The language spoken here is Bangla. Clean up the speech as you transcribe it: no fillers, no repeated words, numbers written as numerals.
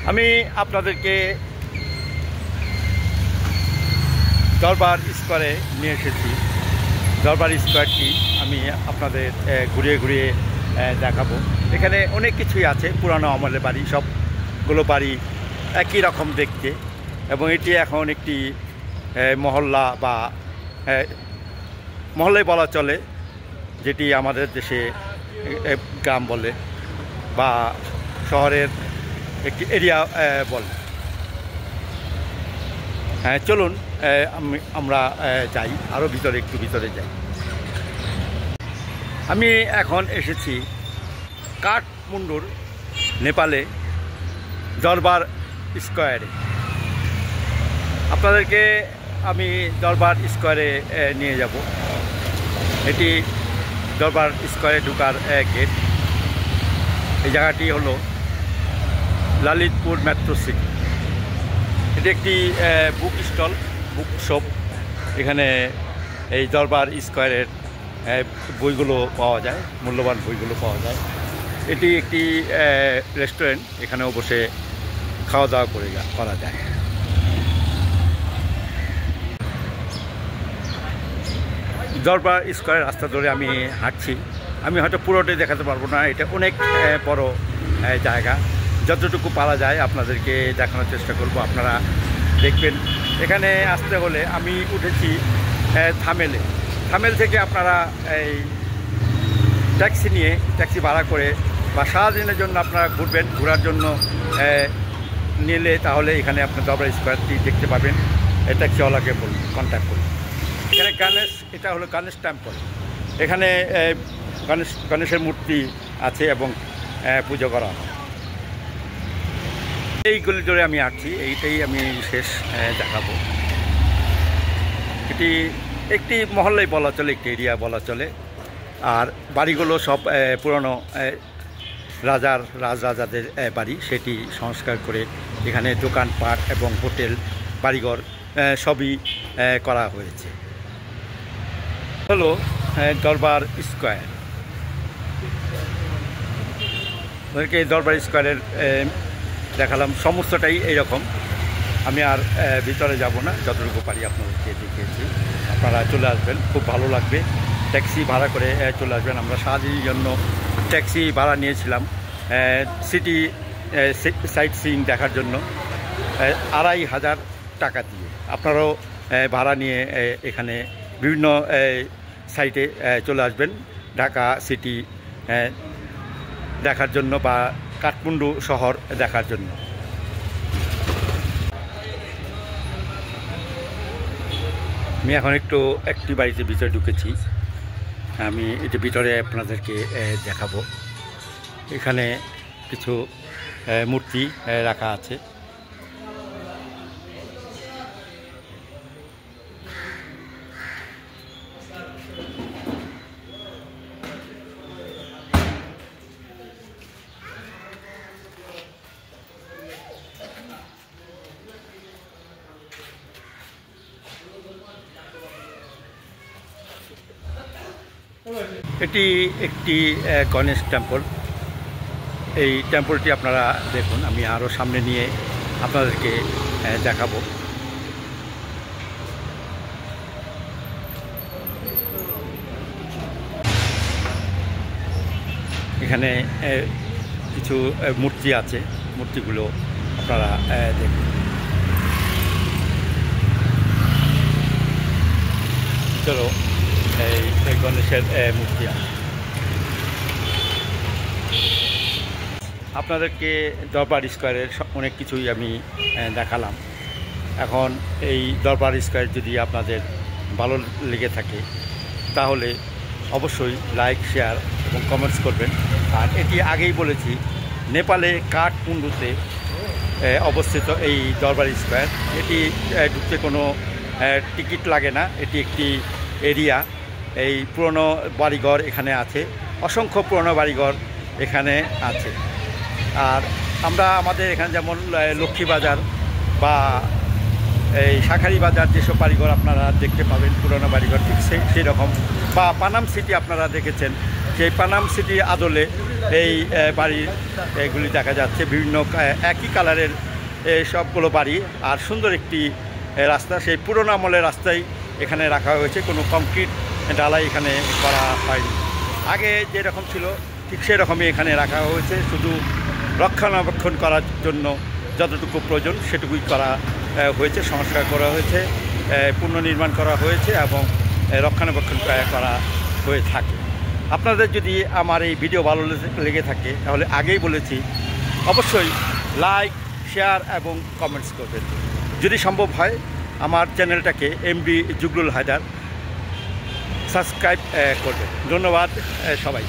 আমি আপনাদেরকে দরবার স্কোয়ারে নিয়ে এসেছি। দরবার স্কোয়ারটি আমি আপনাদের ঘুরিয়ে ঘুরিয়ে দেখাবো। এখানে অনেক কিছুই আছে, পুরানো আমলের বাড়ি, সবগুলো বাড়ি একই রকম দেখতে, এবং এটি এখন একটি মহল্লা বা মহল্লায় বলা চলে, যেটি আমাদের দেশে গ্রাম বলে বা শহরের একটি এরিয়া বলে। হ্যাঁ, চলুন আমরা যাই, আরও একটু ভিতরে যাই। আমি এখন এসেছি কাঠমান্ডুর, নেপালে, দরবার স্কোয়ারে। আপনাদেরকে আমি দরবার স্কোয়ারে নিয়ে যাব। এটি দরবার স্কোয়ারে ঢোকার গেট। এই জায়গাটি হলো ললিতপুর মেট্রো সিটি। এটি একটি বুক স্টল, বুক শপ। এখানে এই দরবার স্কোয়ারের বইগুলো পাওয়া যায়, মূল্যবান বইগুলো পাওয়া যায়। এটি একটি রেস্টুরেন্ট, এখানেও বসে খাওয়া দাওয়া করা যায়। দরবার স্কোয়ার রাস্তা ধরে আমি হাঁটছি। আমি হয়তো পুরোটাই দেখাতে পারবো না, এটা অনেক বড় জায়গা। যতটুকু পারা যায় আপনাদেরকে দেখানোর চেষ্টা করব, আপনারা দেখবেন। এখানে আসতে হলে আমি উঠেছি থামেল থেকে আপনারা এই ট্যাক্সি ভাড়া করে বা সারাদিনের জন্য আপনারা ঘোরার জন্য নিলে তাহলে এখানে আপনার দরবার স্কোয়ারটি দেখতে পাবেন। ট্যাক্সিওয়ালাকে কন্ট্যাক্ট করুন। এখানে এটা হলো গণেশ টেম্পল। এখানে গণেশের মূর্তি আছে এবং পুজো করা হয়। এইগুলি ধরে আমি আঁকছি, এইটাই আমি শেষ দেখাবো। এটি একটি মহল্লাই বলা চলে, একটি এরিয়া বলা চলে। আর বাড়িগুলো সব পুরনো রাজাদের বাড়ি, সেটি সংস্কার করে এখানে দোকানপাট এবং হোটেল, বাড়িঘর সবই করা হয়েছে। হলো দরবার স্কোয়ার। ওদেরকে দরবার স্কোয়ারের দেখালাম, সমস্তটাই এইরকম। আমি আর ভিতরে যাব না, যতটুকু পারি আপনাদেরকে দেখিয়েছি। আপনারা চলে আসবেন, খুব ভালো লাগবে। ট্যাক্সি ভাড়া করে চলে আসবেন। আমরা সারাদিনের জন্য ট্যাক্সি ভাড়া নিয়েছিলাম সিটি সাইট সিইং দেখার জন্য 2500 টাকা দিয়ে। আপনারাও ভাড়া নিয়ে এখানে বিভিন্ন সাইটে চলে আসবেন ঢাকা সিটি দেখার জন্য বা কাঠমান্ডু শহর দেখার জন্য। আমি এখন একটি বাড়িতে ভিতরে ঢুকেছি। আমি এটি ভিতরে আপনাদেরকে দেখাবো। এখানে কিছু মূর্তি রাখা আছে। এটি একটি গণেশ টেম্পল। এই টেম্পলটি আপনারা দেখুন, আমি আরও সামনে নিয়ে আপনাদেরকে দেখাবো। এখানে কিছু মূর্তি আছে, মূর্তিগুলো আপনারা দেখুন। চলো এই গণেশের মূর্তি আছে। আপনাদেরকে দরবার স্কোয়ারের অনেক কিছুই আমি দেখালাম। এখন এই দরবার স্কোয়ার যদি আপনাদের ভালো লেগে থাকে তাহলে অবশ্যই লাইক, শেয়ার এবং কমেন্টস করবেন। আর এটি আগেই বলেছি, নেপালে কাঠমান্ডুতে অবস্থিত এই দরবার স্কোয়ার। এটি ঢুকতে কোনো টিকিট লাগে না। এটি একটি এরিয়া। এই পুরনো বাড়িঘর এখানে আছে, অসংখ্য পুরনো বাড়িঘর এখানে আছে। আর আমরা আমাদের এখানে যেমন লক্ষ্মীবাজার বা এই শাঁখারি বাজার যেসব বাড়িঘর আপনারা দেখতে পাবেন, পুরনো বাড়িঘর, ঠিক সেই রকম, বা পানাম সিটি আপনারা দেখেছেন, সেই পানাম সিটি আদলে এই বাড়ির এগুলি দেখা যাচ্ছে বিভিন্ন একই কালারের সবগুলো বাড়ি আর সুন্দর একটি রাস্তা, সেই পুরোনো আমলের রাস্তায় এখানে রাখা হয়েছে, কোনো কংক্রিট ঢালাই এখানে করা হয়নি। আগে যেরকম ছিল ঠিক সেরকমই এখানে রাখা হয়েছে, শুধু রক্ষণাবেক্ষণ করার জন্য যতটুকু প্রয়োজন সেটুকুই করা হয়েছে, সংস্কার করা হয়েছে, পুনর্নির্মাণ করা হয়েছে এবং রক্ষণাবেক্ষণ করা হয়ে থাকে। আপনাদের যদি আমার এই ভিডিও ভালো লেগে থাকে তাহলে আগেই বলেছি অবশ্যই লাইক, শেয়ার এবং কমেন্টস করবেন। যদি সম্ভব হয় আমার চ্যানেলটাকে এমডি জুগলুল হায়দার সাবস্ক্রাইব করবেন। ধন্যবাদ সবাই।